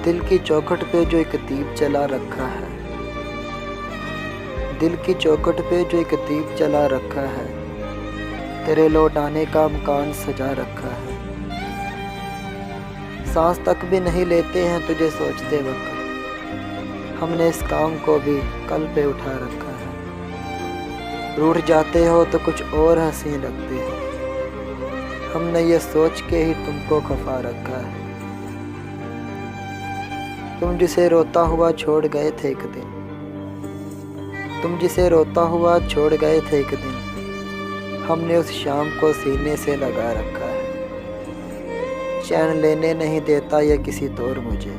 دل کی چوکھٹ پہ جو ایک دیپ جلا رکھا ہے، دل کی چوکھٹ پہ جو ایک دیپ جلا رکھا ہے، تیرے لوٹ آنے کا مکان سجا رکھا ہے۔ سانس تک بھی نہیں لیتے ہیں تجھے سوچتے وقت، ہم نے اس کام کو بھی کل پہ اٹھا رکھا ہے۔ روٹھ جاتے ہو تو کچھ اور حسین لگتے ہیں، ہم نے یہ سوچ کے ہی تم کو خفا رکھا ہے۔ تم جسے روتا ہوا چھوڑ گئے تھے ایک دن، تم جسے روتا ہوا چھوڑ گئے تھے ایک دن، ہم نے اس شام کو سینے سے لگا رکھا ہے۔ چین لینے نہیں دیتا یہ کسی طور مجھے،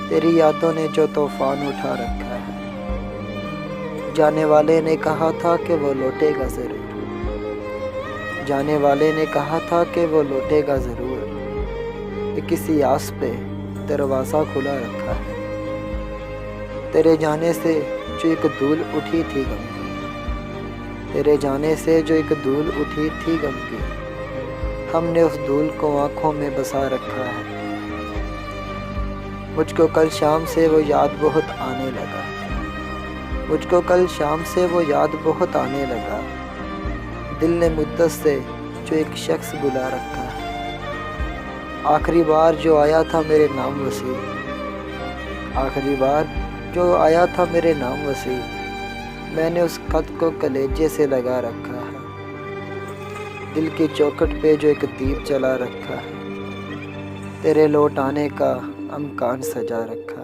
تیری یادوں نے جو طوفان اٹھا رکھا ہے۔ جانے والے نے کہا تھا کہ وہ لوٹے گا ضرور، جانے والے نے کہا تھا کہ وہ لوٹے گا ضرور، یہ کسی آس پہ دروازہ کھلا رکھا ہے۔ تیرے جانے سے جو ایک دھول اٹھی تھی غم کی، تیرے جانے سے جو ایک دھول اٹھی تھی غم کی، ہم نے اس دھول کو آنکھوں میں بسا رکھا ہے۔ مجھ کو کل شام سے وہ یاد بہت آنے لگا، مجھ کو کل شام سے وہ یاد بہت آنے لگا، دل نے مدت سے جو ایک شخص بلا رکھا ہے۔ آخری بار جو آیا تھا میرے نام وسیع، آخری بار جو آیا تھا میرے نام وسیع، میں نے اس خط کو کلیجے سے لگا رکھا ہے۔ دل کی چوکھٹ پہ جو ایک دیپ جلا رکھا ہے، تیرے لوٹ آنے کا امکان سجا رکھا ہے۔